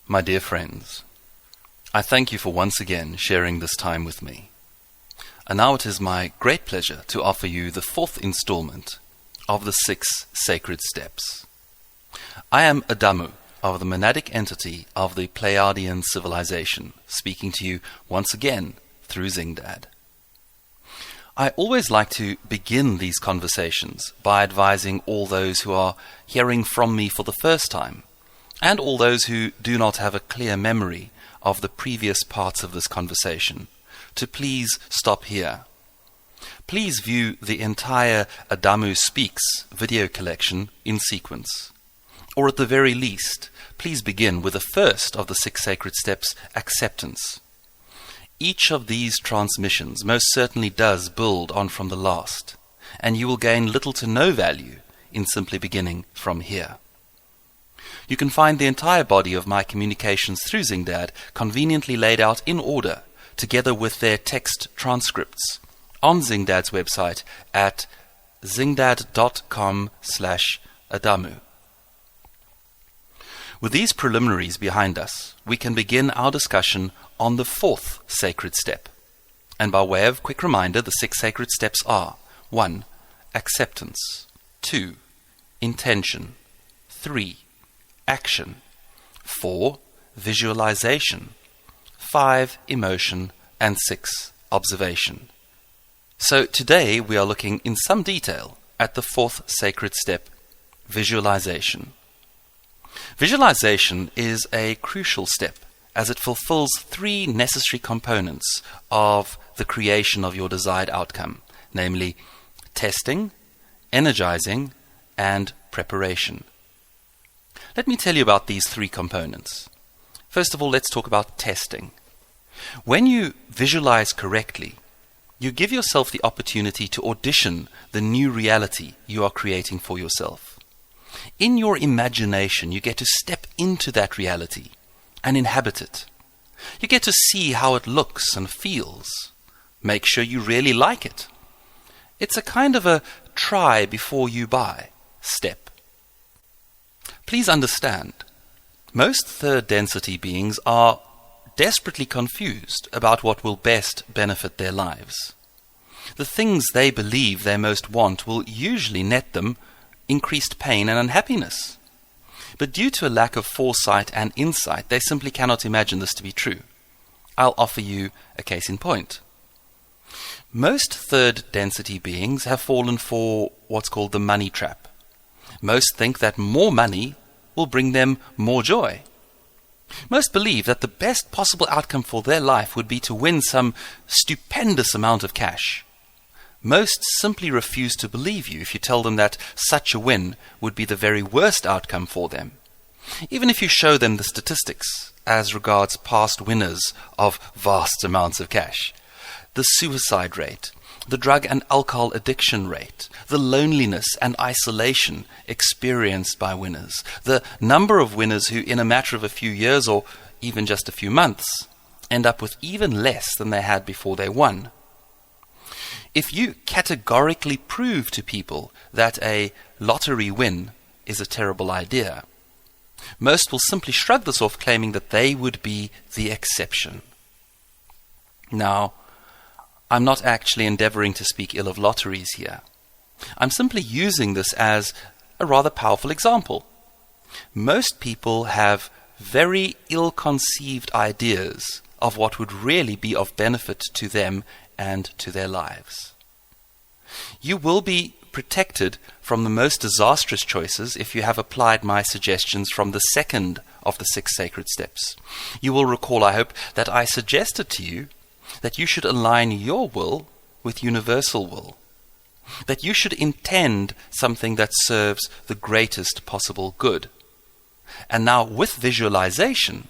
My dear friends, I thank you for once again sharing this time with me. And now it is my great pleasure to offer you the fourth installment of the 6 sacred steps. I am Adamu of the monadic entity of the Pleiadian civilization, speaking to you once again through Zingdad. I always like to begin these conversations by advising all those who are hearing from me for the first time, and all those who do not have a clear memory of the previous parts of this conversation, to please stop here. Please view the entire Adamu Speaks video collection in sequence. Or at the very least, please begin with the first of the 6 sacred steps, acceptance. Each of these transmissions most certainly does build on from the last, and you will gain little to no value in simply beginning from here. You can find the entire body of my communications through Zingdad conveniently laid out in order, together with their text transcripts, on Zingdad's website at zingdad.com/Adamu. With these preliminaries behind us, we can begin our discussion on the 4th sacred step. And by way of quick reminder, the 6 sacred steps are: 1. Acceptance. 2. Intention. 3. Action. 4. Visualization. 5. Emotion. And 6. Observation. So today we are looking in some detail at the 4th sacred step, visualization. Visualization is a crucial step as it fulfills 3 necessary components of the creation of your desired outcome, namely testing, energizing, and preparation. Let me tell you about these 3 components. First of all, let's talk about testing. When you visualize correctly, you give yourself the opportunity to audition the new reality you are creating for yourself. In your imagination, you get to step into that reality and inhabit it. You get to see how it looks and feels. Make sure you really like it. It's a kind of a try before you buy step. Please understand, most third density beings are desperately confused about what will best benefit their lives. The things they believe they most want will usually net them increased pain and unhappiness. But due to a lack of foresight and insight, they simply cannot imagine this to be true. I'll offer you a case in point. Most third density beings have fallen for what's called the money trap. Most think that more money will bring them more joy. Most believe that the best possible outcome for their life would be to win some stupendous amount of cash. Most simply refuse to believe you if you tell them that such a win would be the very worst outcome for them. Even if you show them the statistics as regards past winners of vast amounts of cash, the suicide rate, the drug and alcohol addiction rate, the loneliness and isolation experienced by winners, the number of winners who in a matter of a few years or even just a few months end up with even less than they had before they won. If you categorically prove to people that a lottery win is a terrible idea, most will simply shrug this off, claiming that they would be the exception. Now, I'm not actually endeavoring to speak ill of lotteries here. I'm simply using this as a rather powerful example. Most people have very ill-conceived ideas of what would really be of benefit to them and to their lives. You will be protected from the most disastrous choices if you have applied my suggestions from the 2nd of the 6 sacred steps. You will recall, I hope, that I suggested to you that you should align your will with universal will, that you should intend something that serves the greatest possible good. And now with visualization,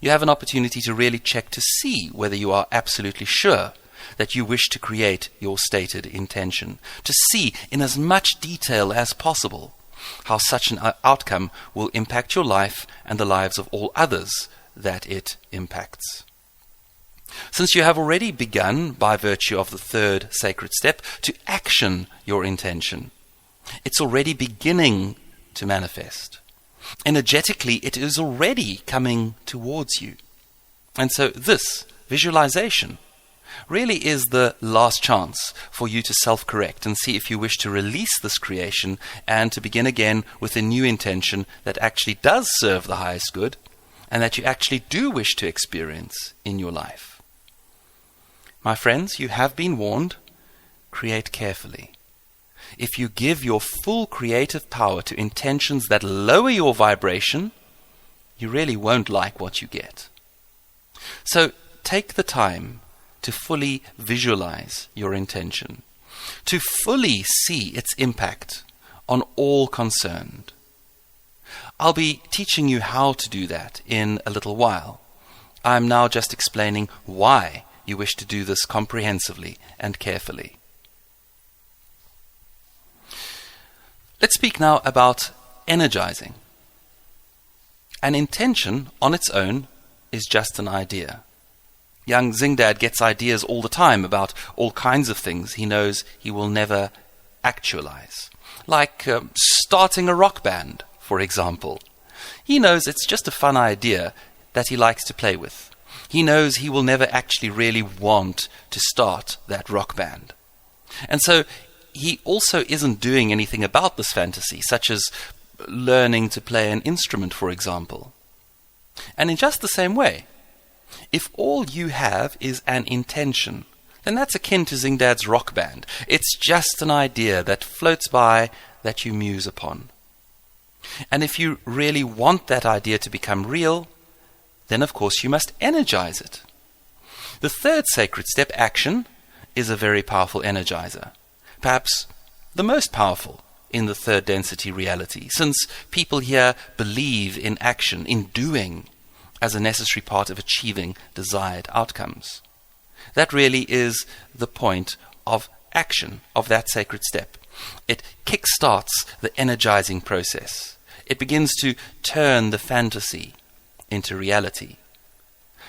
you have an opportunity to really check to see whether you are absolutely sure that you wish to create your stated intention, to see in as much detail as possible how such an outcome will impact your life and the lives of all others that it impacts. Since you have already begun, by virtue of the 3rd sacred step, to action your intention, it's already beginning to manifest. Energetically, it is already coming towards you. And so this visualization really is the last chance for you to self-correct and see if you wish to release this creation and to begin again with a new intention that actually does serve the highest good and that you actually do wish to experience in your life. My friends, you have been warned. Create carefully. If you give your full creative power to intentions that lower your vibration, you really won't like what you get. So take the time to fully visualize your intention, to fully see its impact on all concerned. I'll be teaching you how to do that in a little while. I'm now just explaining why you wish to do this comprehensively and carefully. Let's speak now about energizing. An intention on its own is just an idea. Young Zingdad gets ideas all the time about all kinds of things he knows he will never actualize. Like starting a rock band, for example. He knows it's just a fun idea that he likes to play with. He knows he will never actually really want to start that rock band. And so he also isn't doing anything about this fantasy, such as learning to play an instrument, for example. And in just the same way, if all you have is an intention, then that's akin to Zingdad's rock band. It's just an idea that floats by that you muse upon. And if you really want that idea to become real, then of course you must energize it. The third sacred step, action, is a very powerful energizer. Perhaps the most powerful in the third density reality, since people here believe in action, in doing, as a necessary part of achieving desired outcomes. That really is the point of action, of that sacred step. It kickstarts the energizing process. It begins to turn the fantasy into reality.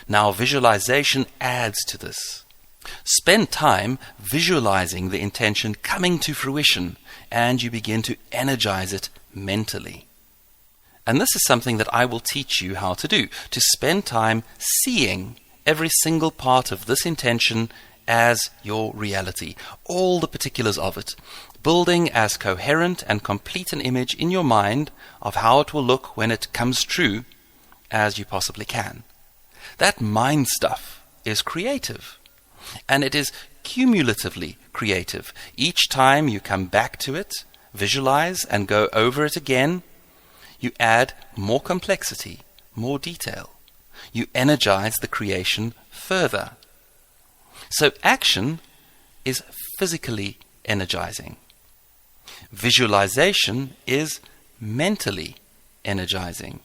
Now visualization adds to this. Spend time visualizing the intention coming to fruition, and you begin to energize it mentally. And this is something that I will teach you how to do, to spend time seeing every single part of this intention as your reality, all the particulars of it, building as coherent and complete an image in your mind of how it will look when it comes true as you possibly can. That mind stuff is creative. And it is cumulatively creative. Each time you come back to it, visualize and go over it again, you add more complexity, more detail. You energize the creation further. So action is physically energizing. Visualization is mentally energizing.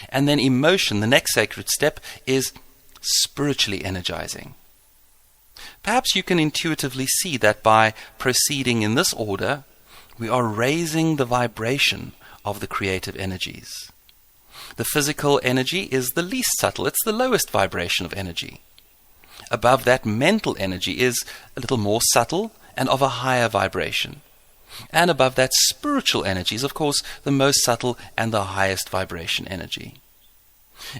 And then emotion, the next sacred step, is spiritually energizing. Perhaps you can intuitively see that by proceeding in this order, we are raising the vibration of the creative energies. The physical energy is the least subtle, it's the lowest vibration of energy. Above that, mental energy is a little more subtle and of a higher vibration. And above that, spiritual energy is, of course, the most subtle and the highest vibration energy.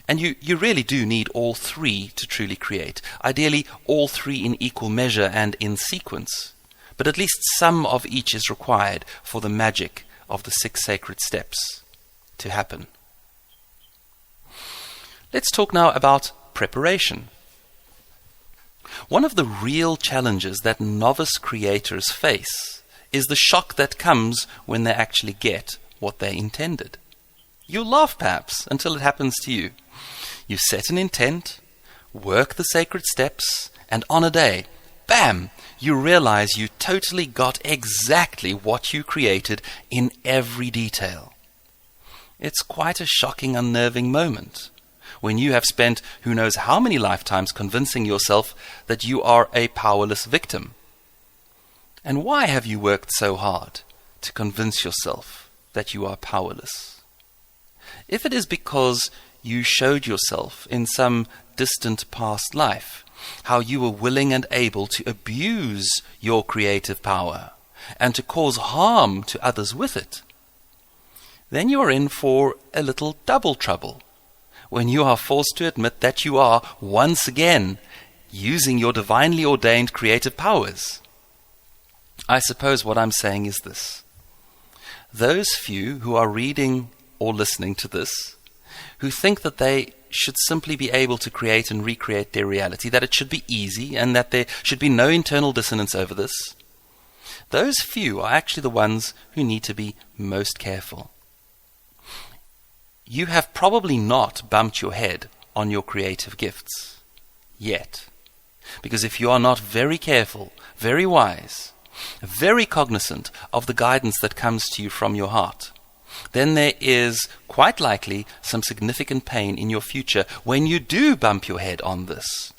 And you really do need all three to truly create. Ideally, all three in equal measure and in sequence. But at least some of each is required for the magic of the 6 sacred steps to happen. Let's talk now about preparation. One of the real challenges that novice creators face is the shock that comes when they actually get what they intended. You'll laugh perhaps until it happens to you. You set an intent, work the sacred steps, and on a day, bam, you realize you totally got exactly what you created in every detail. It's quite a shocking, unnerving moment when you have spent who knows how many lifetimes convincing yourself that you are a powerless victim. And why have you worked so hard to convince yourself that you are powerless? If it is because you showed yourself in some distant past life how you were willing and able to abuse your creative power and to cause harm to others with it, then you are in for a little double trouble when you are forced to admit that you are, once again, using your divinely ordained creative powers. I suppose what I'm saying is this. Those few who are reading or listening to this, who think that they should simply be able to create and recreate their reality, that it should be easy and that there should be no internal dissonance over this, those few are actually the ones who need to be most careful. You have probably not bumped your head on your creative gifts yet. Because if you are not very careful, very wise, very cognizant of the guidance that comes to you from your heart, then there is quite likely some significant pain in your future when you do bump your head on this.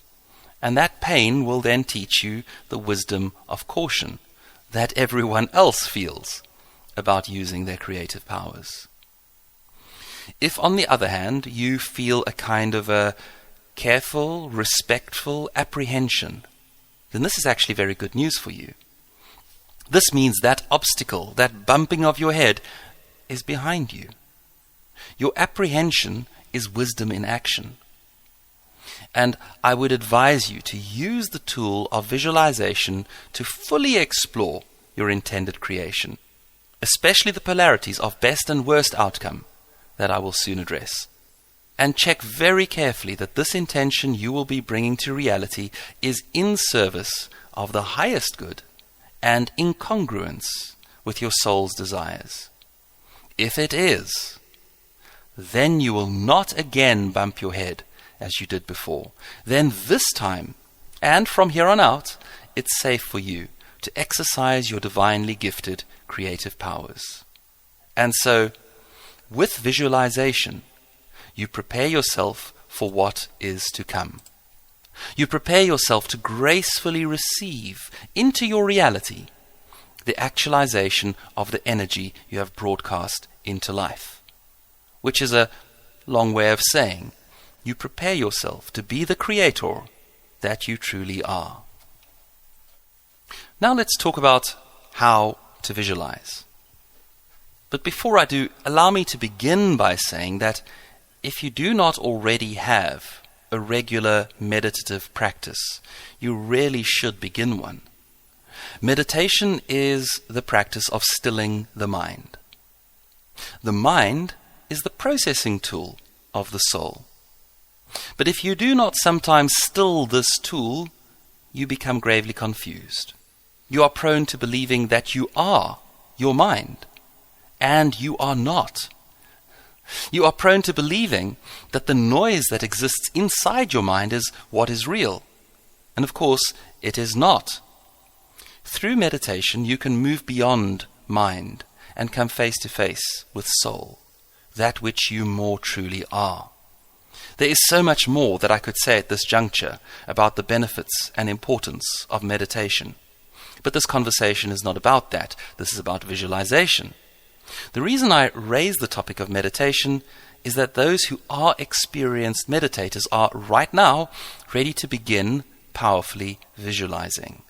And that pain will then teach you the wisdom of caution that everyone else feels about using their creative powers. If, on the other hand, you feel a kind of a careful, respectful apprehension, then this is actually very good news for you. This means that obstacle, that bumping of your head, is behind you. Your apprehension is wisdom in action. And I would advise you to use the tool of visualization to fully explore your intended creation, especially the polarities of best and worst outcome that I will soon address. And check very carefully that this intention you will be bringing to reality is in service of the highest good and in congruence with your soul's desires. If it is, then you will not again bump your head as you did before. Then this time, and from here on out, it's safe for you to exercise your divinely gifted creative powers. And so, with visualization, you prepare yourself for what is to come. You prepare yourself to gracefully receive into your reality the actualization of the energy you have broadcast into life, which is a long way of saying you prepare yourself to be the creator that you truly are. Now let's talk about how to visualize. But before I do, allow me to begin by saying that if you do not already have a regular meditative practice, you really should begin one. Meditation is the practice of stilling the mind. The mind is the processing tool of the soul. But if you do not sometimes still this tool, you become gravely confused. You are prone to believing that you are your mind, and you are not. You are prone to believing that the noise that exists inside your mind is what is real. And of course, it is not. Through meditation, you can move beyond mind and come face to face with soul, that which you more truly are. There is so much more that I could say at this juncture about the benefits and importance of meditation. But this conversation is not about that. This is about visualization. The reason I raise the topic of meditation is that those who are experienced meditators are right now ready to begin powerfully visualizing.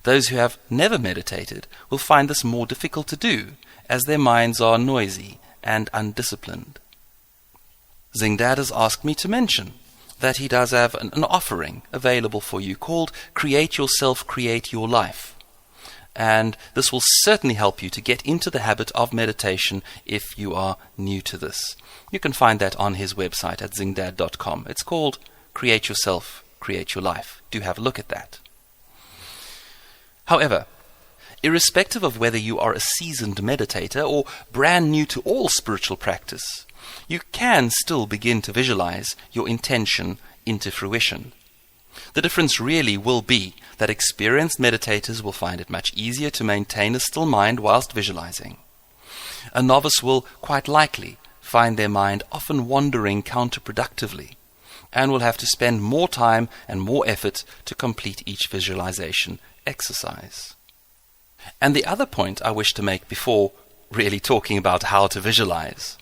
Those who have never meditated will find this more difficult to do, as their minds are noisy and undisciplined. Zingdad has asked me to mention that he does have an offering available for you called Create Yourself, Create Your Life. And this will certainly help you to get into the habit of meditation if you are new to this. You can find that on his website at zingdad.com. It's called Create Yourself, Create Your Life. Do have a look at that. However, irrespective of whether you are a seasoned meditator or brand new to all spiritual practice, you can still begin to visualize your intention into fruition. The difference really will be that experienced meditators will find it much easier to maintain a still mind whilst visualizing. A novice will quite likely find their mind often wandering counterproductively and will have to spend more time and more effort to complete each visualization exercise. And the other point I wish to make before really talking about how to visualize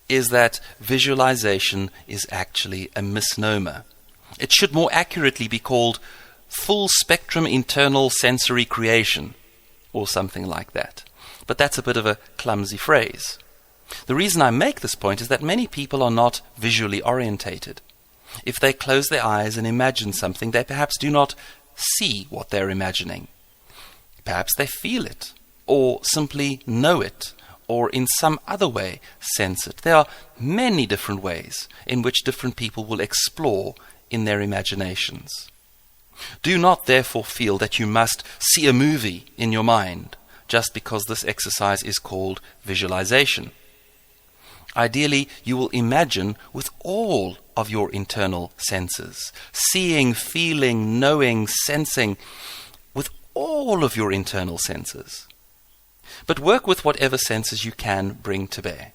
is that visualization is actually a misnomer. It should more accurately be called full spectrum internal sensory creation or something like that. But that's a bit of a clumsy phrase. The reason I make this point is that many people are not visually orientated. If they close their eyes and imagine something, they perhaps do not see what they're imagining. Perhaps they feel it, or simply know it, or in some other way sense it. There are many different ways in which different people will explore in their imaginations. Do not therefore feel that you must see a movie in your mind just because this exercise is called visualization. Ideally, you will imagine with all of your internal senses, seeing, feeling, knowing, sensing, with all of your internal senses. But work with whatever senses you can bring to bear.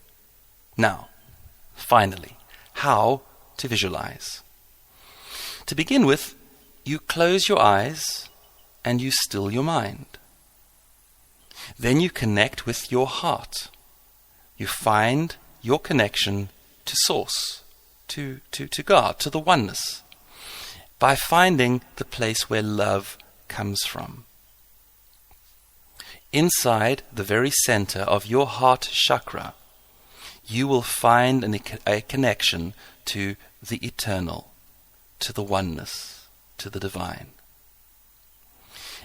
Now, finally, how to visualize. To begin with, you close your eyes and you still your mind. Then you connect with your heart. You find your connection to Source, to God, to the oneness, by finding the place where love comes from. Inside the very center of your heart chakra, you will find a connection to the eternal, to the oneness, to the divine.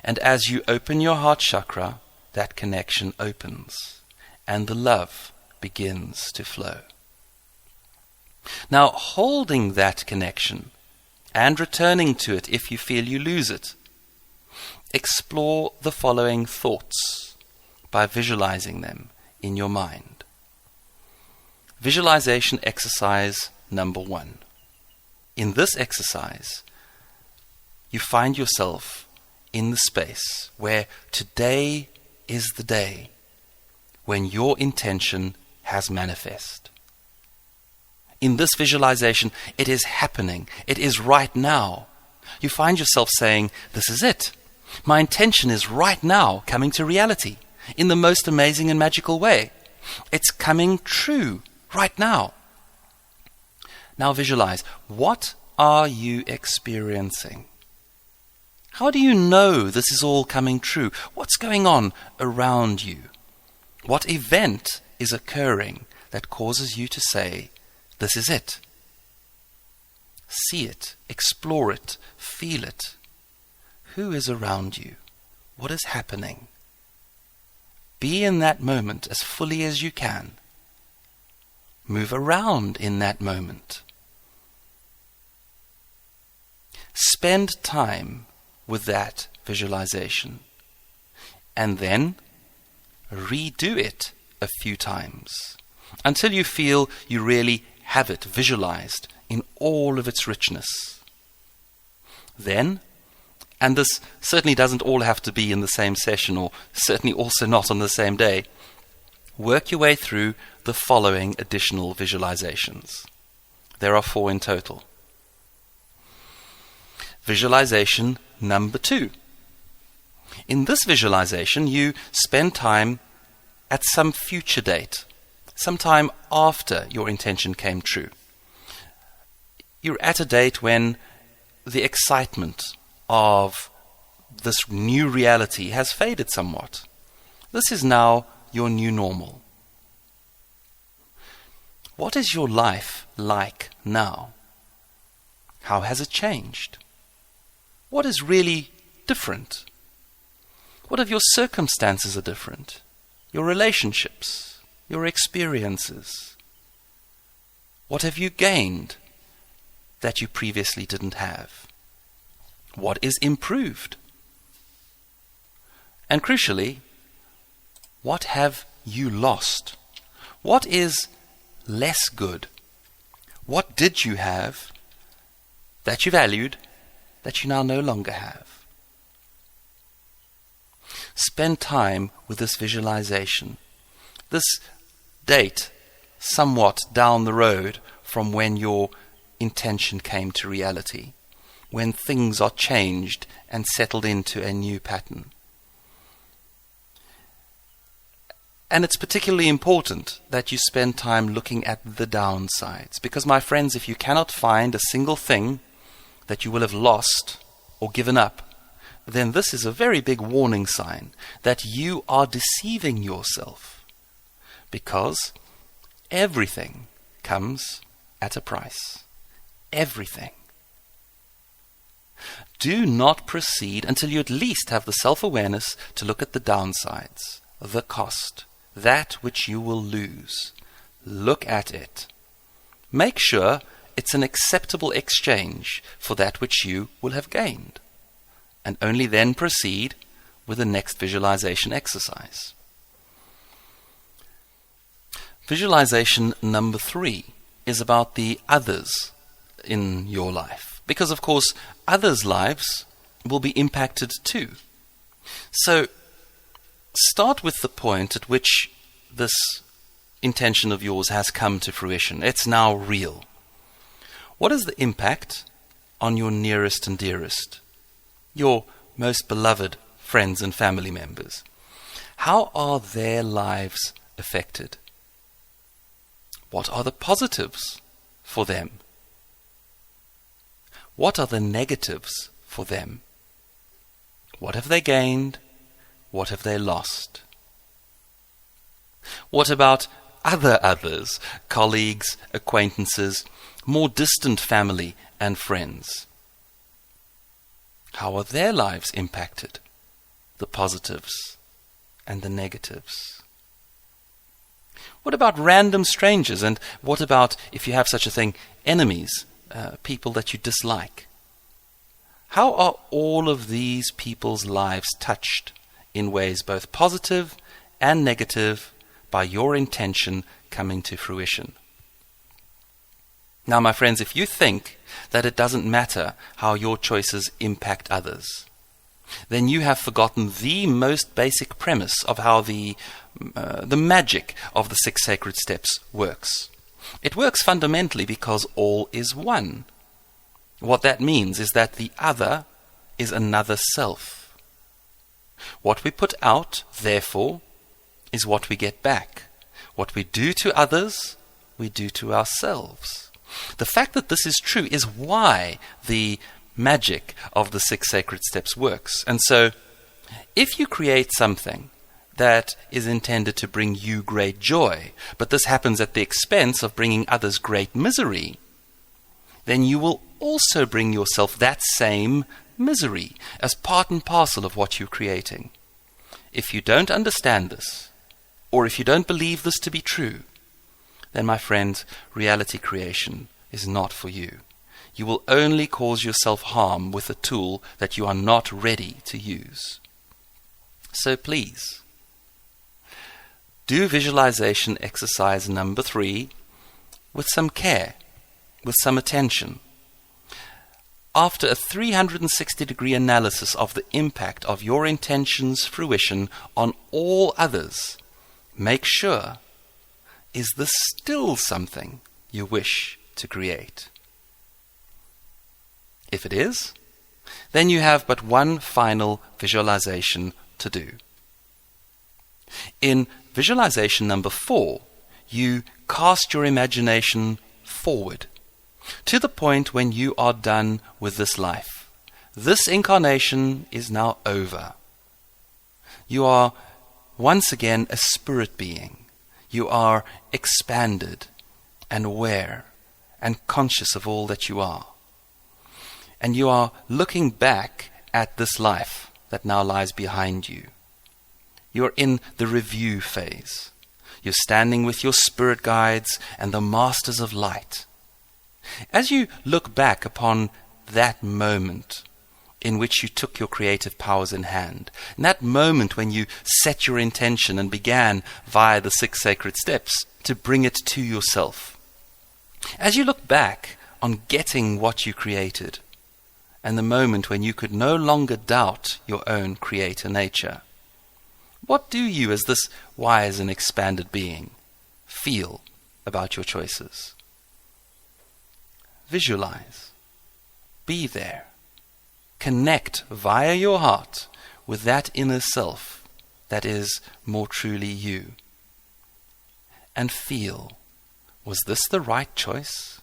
And as you open your heart chakra, that connection opens, and the love begins to flow. Now, holding that connection and returning to it if you feel you lose it, explore the following thoughts by visualizing them in your mind. Visualization exercise number 1. In this exercise, you find yourself in the space where today is the day when your intention has manifest. In this visualization, it is happening. It is right now. You find yourself saying, this is it. My intention is right now coming to reality in the most amazing and magical way. It's coming true right now. Now visualize. What are you experiencing? How do you know this is all coming true? What's going on around you? What event is occurring that causes you to say, this is it? See it, explore it, feel it. Who is around you? What is happening? Be in that moment as fully as you can. Move around in that moment. Spend time with that visualization, and then redo it a few times until you feel you really have it visualized in all of its richness. Then, and this certainly doesn't all have to be in the same session, or certainly also not on the same day, work your way through the following additional visualizations. There are 4 in total. Visualization number 2. In this visualization, you spend time at some future date, sometime after your intention came true. You're at a date when the excitement of this new reality has faded somewhat. This is now your new normal. What is your life like now? How has it changed? What is really different? What of your circumstances are different? Your relationships, your experiences. What have you gained that you previously didn't have? What is improved? And crucially, what have you lost? What is less good? What did you have that you valued that you now no longer have? Spend time with this visualization. This date somewhat down the road from when your intention came to reality, when things are changed and settled into a new pattern. And it's particularly important that you spend time looking at the downsides, because my friends, if you cannot find a single thing that you will have lost or given up, then this is a very big warning sign that you are deceiving yourself. Because everything comes at a price. Everything. Do not proceed until you at least have the self-awareness to look at the downsides, the cost, that which you will lose. Look at it. Make sure it's an acceptable exchange for that which you will have gained, and only then proceed with the next visualization exercise. Visualization number 3 is about the others in your life, because of course others' lives will be impacted too. So start with the point at which this intention of yours has come to fruition. It's now real. What is the impact on your nearest and dearest, your most beloved friends and family members? How are their lives affected? What are the positives for them? What are the negatives for them? What have they gained? What have they lost? What about other others, colleagues, acquaintances, more distant family and friends? How are their lives impacted? The positives and the negatives. What about random strangers? And what about, if you have such a thing, enemies, people that you dislike? How are all of these people's lives touched in ways both positive and negative by your intention coming to fruition? Now, my friends, if you think that it doesn't matter how your choices impact others, then you have forgotten the most basic premise of how the magic of the 6 sacred steps works. It works fundamentally because all is one. What that means is that the other is another self. What we put out, therefore, is what we get back. What we do to others, we do to ourselves. The fact that this is true is why the magic of the 6 sacred steps works. And so, if you create something that is intended to bring you great joy, but this happens at the expense of bringing others great misery, then you will also bring yourself that same misery as part and parcel of what you're creating. If you don't understand this, or if you don't believe this to be true, then, my friend, reality creation is not for you. You will only cause yourself harm with a tool that you are not ready to use. So please, do visualization exercise number 3 with some care, with some attention. After a 360-degree analysis of the impact of your intention's fruition on all others, make sure, is this still something you wish to create? If it is, then you have but one final visualization to do. In visualization number 4, you cast your imagination forward to the point when you are done with this life. This incarnation is now over. You are once again a spirit being. You are expanded and aware and conscious of all that you are. And you are looking back at this life that now lies behind you. You are in the review phase. You're standing with your spirit guides and the masters of light. As you look back upon that moment in which you took your creative powers in hand, in that moment when you set your intention and began via the 6 sacred steps to bring it to yourself, as you look back on getting what you created, and the moment when you could no longer doubt your own creator nature, what do you, as this wise and expanded being, feel about your choices? Visualize. Be there. Connect via your heart with that inner self that is more truly you. And feel, was this the right choice?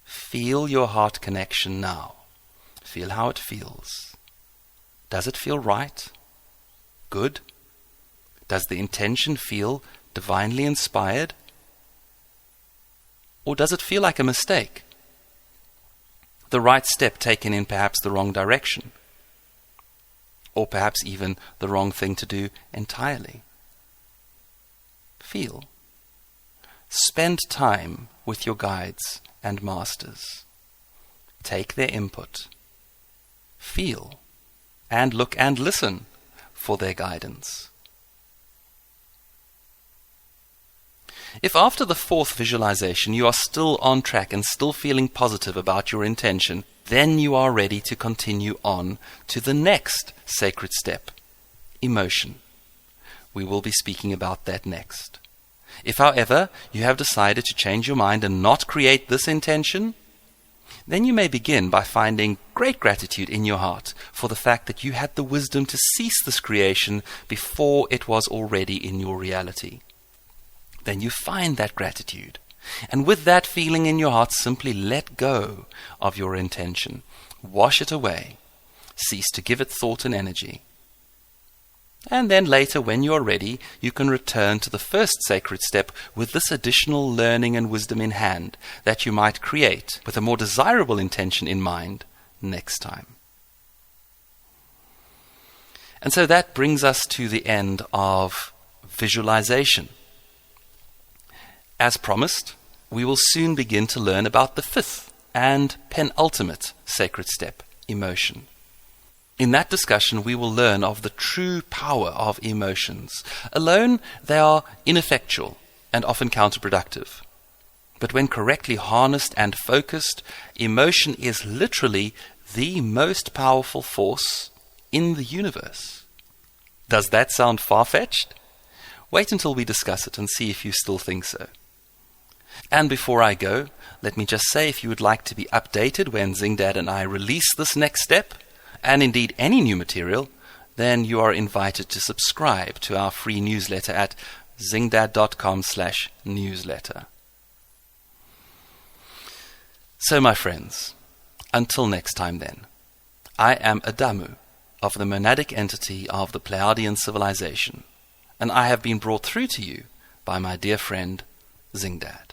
Feel your heart connection now. Feel how it feels. Does it feel right? Good? Does the intention feel divinely inspired? Or does it feel like a mistake? The right step taken in perhaps the wrong direction? Or perhaps even the wrong thing to do entirely? Feel. Spend time with your guides and masters. Take their input. Feel and look and listen for their guidance. If after the fourth visualization you are still on track and still feeling positive about your intention, then you are ready to continue on to the next sacred step, emotion. We will be speaking about that next. If, however, you have decided to change your mind and not create this intention, then you may begin by finding great gratitude in your heart for the fact that you had the wisdom to cease this creation before it was already in your reality. Then you find that gratitude, and with that feeling in your heart, simply let go of your intention. Wash it away. Cease to give it thought and energy. And then later, when you are ready, you can return to the first sacred step with this additional learning and wisdom in hand that you might create with a more desirable intention in mind next time. And so that brings us to the end of visualization. As promised, we will soon begin to learn about the fifth and penultimate sacred step, emotion. In that discussion, we will learn of the true power of emotions. Alone, they are ineffectual and often counterproductive. But when correctly harnessed and focused, emotion is literally the most powerful force in the universe. Does that sound far-fetched? Wait until we discuss it and see if you still think so. And before I go, let me just say, if you would like to be updated when Zingdad and I release this next step, and indeed any new material, then you are invited to subscribe to our free newsletter at zingdad.com/newsletter. So my friends, until next time then, I am Adamu of the monadic entity of the Pleiadian civilization, and I have been brought through to you by my dear friend Zingdad.